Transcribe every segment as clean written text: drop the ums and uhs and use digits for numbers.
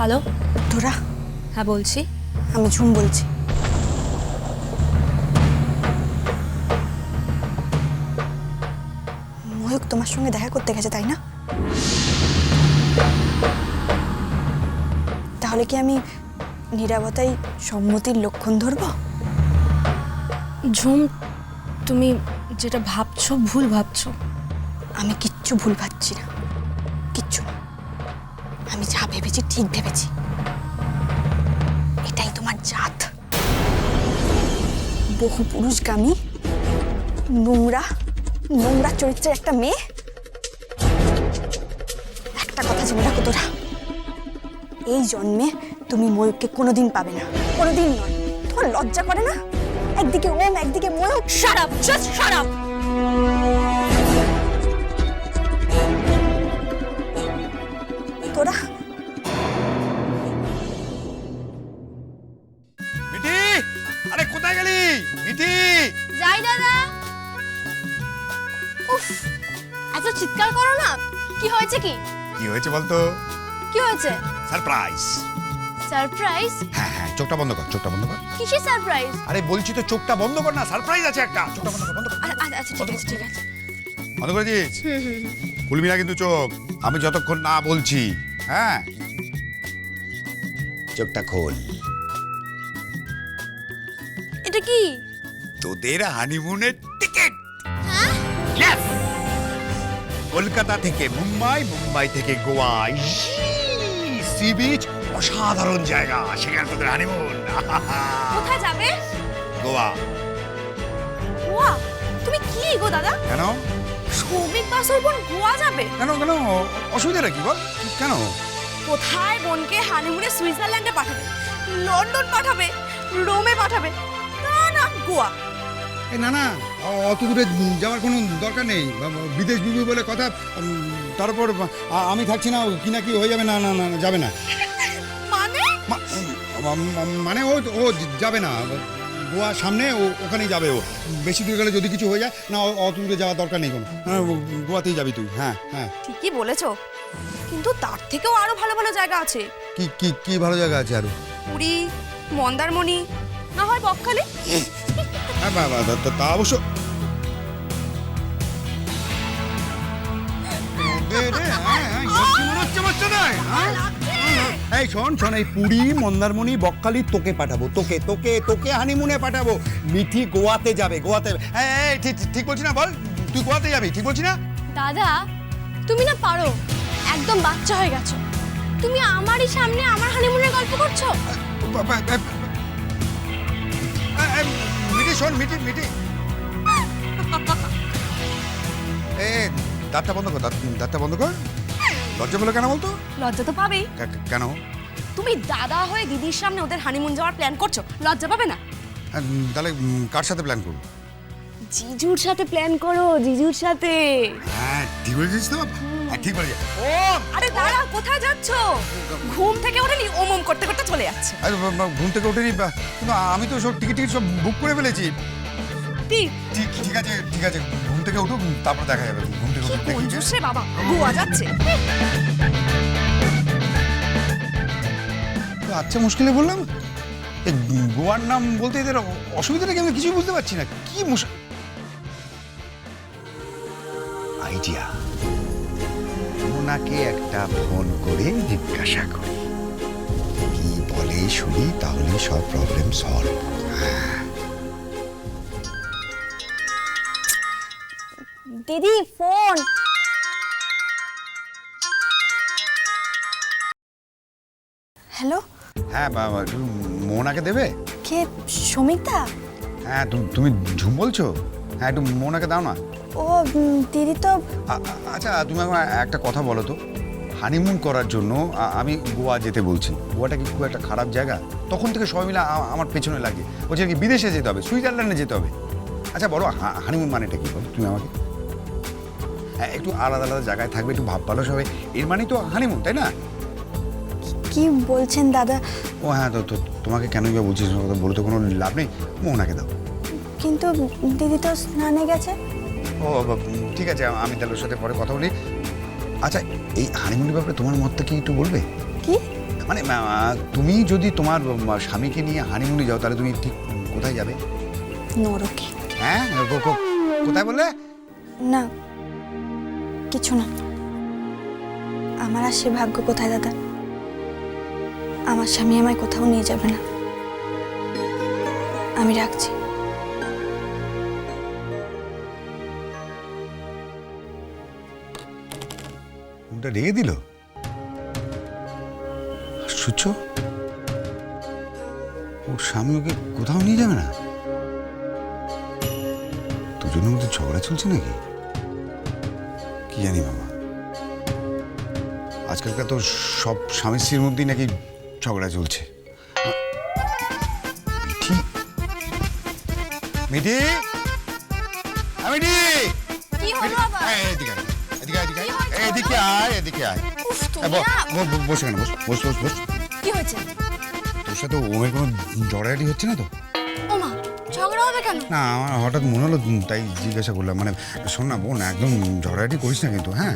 Hello, তোরা? হ্যাঁ বলছি। আমি ঝুম বলছি। ময়ূক তোমার সঙ্গে দেখা করতে গেছে, তাই না? তাহলে কি আমি নীরবতাই সম্মতির লক্ষণ ধরবো? ঝুম, তুমি যেটা ভাবছো ভুল ভাবছো। আমি কিচ্ছু ভুল ভাবছি না, কিচ্ছু না। আমি যা ভেবেছি ঠিক ভেবেছি। এটাই তোমার জাত, বহু পুরুষগামী, নোংরা নোংরা চরিত্রের একটা মেয়ে। একটা কথা জেনে রাখো তোরা, এই জন্মে তুমি ময়ূককে কোনোদিন পাবে না, কোনোদিন নয়। তোমার লজ্জা করে না? একদিকে ওম, একদিকে Mayukh. Shut up, just shut up. তোরা মিঠি, আরে কোথায় গেলি মিঠি? যাই দাদা। উফ, এত চিৎকার করো না। কি হয়েছে? কি হয়েছে বলতো? কি হয়েছে? সারপ্রাইজ। সারপ্রাইজ? হ্যাঁ হ্যাঁ, চোখটা বন্ধ কর, চোখটা বন্ধ কর। কিসের সারপ্রাইজ? আরে বলছি তো চোখটা বন্ধ কর না, সারপ্রাইজ আছে একটা। চোখটা বন্ধ কর, বন্ধ কর। আচ্ছা ঠিক আছে, ঠিক আছে। বন্ধ করেছিস? খুলবি না কিন্তু চোখ, আমি যতক্ষণ না বলছি। হ্যাঁ, চোখটা খোল। এটা কি? তোদের হানিমুনের টিকিট। Yes! কলকাতা থেকে মুম্বাই, মুম্বাই থেকে গোয়া। সি বিচ, অসাধারণ জায়গা, সেখানে তোদের হানিমুন। কোথায় যাবে? গোয়া। গোয়া? তুমি কি গো দাদা? কেন সৌমিক বাসুর বোন গোয়া যাবে? কেন কেন অসুবিধাটা কি বল? কেন? কোথায় বোনকে হানিমুনে সুইজারল্যান্ডে পাঠাবে, লন্ডন পাঠাবে, রোমে পাঠাবে, না না গোয়া। এ না না, অত দূরে যাওয়ার কোনো দরকার নেই। বিদেশ বিবি বলে কথা। তার উপর আমি থাকছি না, কি না কি হয়ে যাবে। না না না, যাবে না। মানে? মানে ও যাবে না। গোয়া সামনে, ওখানেই যাবে ও। বেশি দূর গেলে যদি কিছু হয়ে যায় না, অত দূরে যাওয়ার দরকার নেই কোনো। হ্যাঁ, গোয়াতেই যাবি তুই। হ্যাঁ হ্যাঁ, ঠিকই বলেছো, কিন্তু তার থেকেও আরো ভালো ভালো জায়গা আছে। কি কি কি ভালো জায়গা আছে আরো? পুরী, মন্দারমণি, না হয় বকখালি। হ্যাঁ বাবা, তা অবশ্য। এই শোন শোন, এই পুরী, মন্দারমণি, বকখালি তোকে পাঠাবো। তোকে তোকে তোকে হানিমুনে পাঠাবো। মিঠি গোয়াতে যাবে, গোয়াতে। এই ঠিক বলছি না? বল, তুই গোয়াতে যাবি, ঠিক বলছি না? দাদা, তুমি না পারো, একদম বাচ্চা হয়ে গেছো। তুমি আমারই সামনে আমার হানিমুনের গল্প করছো। মিঠি শোন, মিঠি মিঠি, এ দাঁতটা বন্ধ কর, দাঁতটা বন্ধ কর। লজ্জা পেলো কেন বলতো? লজ্জা তো পাবেই। কেন? তুমি দাদা হয়ে দিদির সামনে ওদের হানিমুন যাওয়ার প্ল্যান করছো, লজ্জা পাবে না? তাহলে কার সাথে প্ল্যান করবো? জিজুর সাথে প্ল্যান করো, জিজুর সাথে। হ্যাঁ ঠিক বলেছিস তো। ঠিক বলেছিস। ও আরে দাঁড়া, কোথায় যাচ্ছো? ঘুম থেকে ওঠেনি, ওম ওম করতে করতে চলে যাচ্ছে। ঘুম থেকে উঠেনি, কিন্তু আমি তো সব টিকিট সব বুক করে ফেলেছি। ঠিক আছে ঠিক আছে, ঘুম থেকে উঠুক, তারপর দেখা যাবে। ঘুম থেকে উঠুক, দেখি। কঞ্জুস রে বাবা, গোয়া যাচ্ছে। তো আচ্ছা, মুশকিলে বললাম। এই গোয়ার নাম বলতে এদের অসুবিধাটা কি? আমি কিছুই বুঝতে পারছি না। কি আইডিয়া, ওনাকে একটা ফোন করে জিজ্ঞাসা করি, কি বলে শুনি, তাহলে সব প্রবলেম সলভ। দিদি ফোন। হ্যালো, হ্যাঁ বাবা, তুমি মোহনাকে দেবে? কে? সৌমিকদা? হ্যাঁ, তুমি ঝুম বলছো? হ্যাঁ, একটু মোহনাকে দাও না। ও দিদি তো। আচ্ছা, তুমি আমার একটা কথা বলো তো। হানিমুন করার জন্য আমি গোয়া যেতে বলছি। গোয়াটা কি খুব একটা খারাপ জায়গা? তখন থেকে সবাই মিলে আমার পেছনে লাগে, বলছে কি বিদেশে যেতে হবে, সুইজারল্যান্ডে যেতে হবে। আচ্ছা বলো, হানিমুন মানেটা কি বলো তুমি আমাকে? হ্যাঁ, একটু আলাদা আলাদা জায়গায় থাকবে, একটু ভাব ভালো সবাই, এর মানেই তো হানিমুন, তাই না? কি বলছেন দাদা? ও হ্যাঁ, তো তোমাকে কেনই বা বলছিস, বলে তো কোনো লাভ নেই। মোহনাকে দাও। কিন্তু দিদি তো স্নানে গেছে। ও ঠিক আছে, আমি তাহলে ওর সাথে পরে কথা বলি। আচ্ছা, এই হানিমুনের ব্যাপারে তোমার মতটা কি একটু বলবে? কি? মানে তুমি যদি তোমার স্বামীকে নিয়ে হানিমুনে যাও তাহলে তুমি ঠিক কোথায় যাবে? নরকে। হ্যাঁ, কোথায় বললে? না কিছু না। আমার আর সে ভাগ্য কোথায় দাদা? আমার স্বামী আমায় কোথাও নিয়ে যাবে না। আমি রাখছি। ওটা রেগে দিল। আশ্চর্য, ওর স্বামী ওকে কোথাও নিয়ে যাবে না? দুজনের মধ্যে ঝগড়া চলছে নাকি? কি জানি বাবা, আজকালকার তো সব স্বামী স্ত্রীর মধ্যেই নাকি ঝগড়া চলছে। মিঠি, মিঠি, মিঠি, কি হলো আবার? এদিকে আয়, এদিকে আয়, এদিকে আয়, এদিকে আয়। উফ, তুমি বস, না। বস এখানে, বস বস বস বস। কি হয়েছে? তোর সাথে ওমের কোনো ঝগড়াঝাটি হচ্ছে না তো? ওমা, ঝগড়া হবে কেন? না, আমার হঠাৎ মনে হলো তাই জিজ্ঞাসা করলাম। মানে শোন না বোন, একদম ঝগড়াঝাটি করিস না কিন্তু। হ্যাঁ,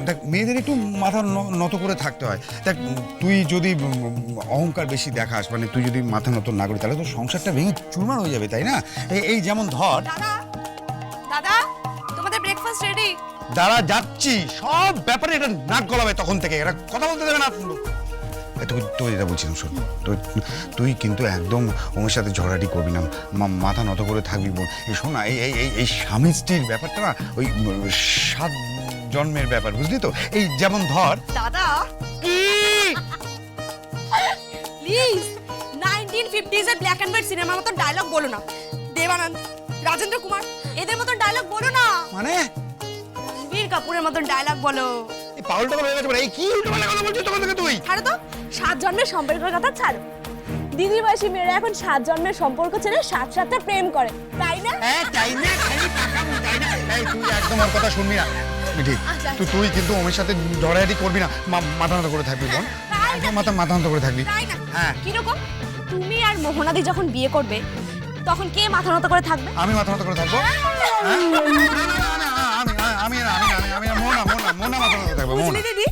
দেখ মেয়েদের একটু মাথা নত করে থাকতে হয়। দেখ তুই যদি অহংকার বেশি দেখাস, মানে তুই যদি মাথা নত না করিস তাহলে তো সংসারটা ভেঙে চুরমার হয়ে যাবে, তাই না? এই যেমন ধর। দাদা, দাদা, তোমাদের ব্রেকফাস্ট রেডি? দাঁড়া, যাচ্ছি। সব ব্যাপারে এটা নাক গলাবে তখন থেকে, এটা কথা বলতে দেবে না। তুই এটা বলছিলাম, শোন, তুই কিন্তু একদম ওর সাথে ঝগড়াটি করবি না, মাথা নত করে থাকবি বোন। এই শোন না, এই স্বামী স্ত্রীর ব্যাপারটা না ওই 7 জন্মের ব্যাপার, বুঝলি তো? এই যেমন ধর। দাদা প্লিজ, 1950s এর ব্ল্যাক এন্ড হোয়াইট সিনেমার মতো ডায়লগ বলো না। দেবানন্দ, রাজেন্দ্র কুমার এদের মতো ডায়লগ বলো না। মানে রণবীর কাপুরের মতো ডায়লগ বলো। এই পাগল টাগল হয়ে গেছে। এই কি উল্টোপাল্টা কথা বলছিস তখন থেকে তুই? ছাড়ো তো, 7 জন্মের সম্পর্কের কথা ছাড়ো। দিদির বয়সী মেয়েরা এখন 7 জন্মের সম্পর্ক ছেড়ে 7-7টা প্রেম করে, তাই না? হ্যাঁ, তাই না? খালি টাকাবো, তাই না? এই তুই একদম ওর কথা শুনবি না, মিঠি। আচ্ছা। তুই কিন্তু ওমের সাথে ঝগড়াঝাটি করবি না, মাথা নত করে থাকবি বোন। তাই একদম না? মাথা নত করে থাকবি। তাই না? হ্যাঁ। কিরকম? তুমি আর মোহনাদি যখন বিয়ে করবে তখন কে মাথা নত করে থাকবে? আমি মাথা নত করে থাকবো? হ্যাঁ? আমি মোনা মাথা নত থাকবো। বুঝলি দিদি,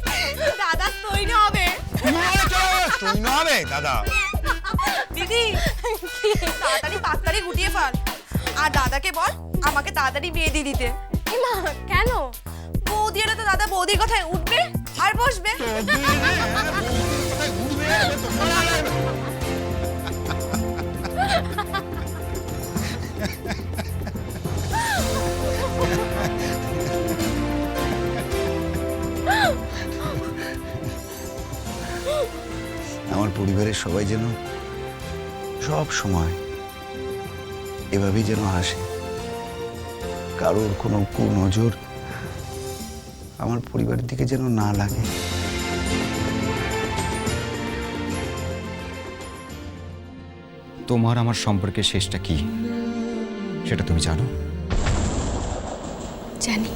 দাদা তৈরি হবে। তুই হবে দাদা। দিদি তাড়াতাড়ি 5 তারিখ গুটিয়ে ফেল, আর দাদাকে বল আমাকে তাড়াতাড়ি বিয়ে দিয়ে দিতে। মা, কেন? বৌদি এলে তো দাদা বৌদির কথায় উঠবে আর বসবে। আমার পরিবারের সবাই যেন সব সময় এভাবেই যেন হাসে, কারোর কোনো কুনজর আমার পরিবারের দিকে যেন না লাগে। তোমার আমার সম্পর্কের শেষটা কি সেটা তুমি জানো? জানি।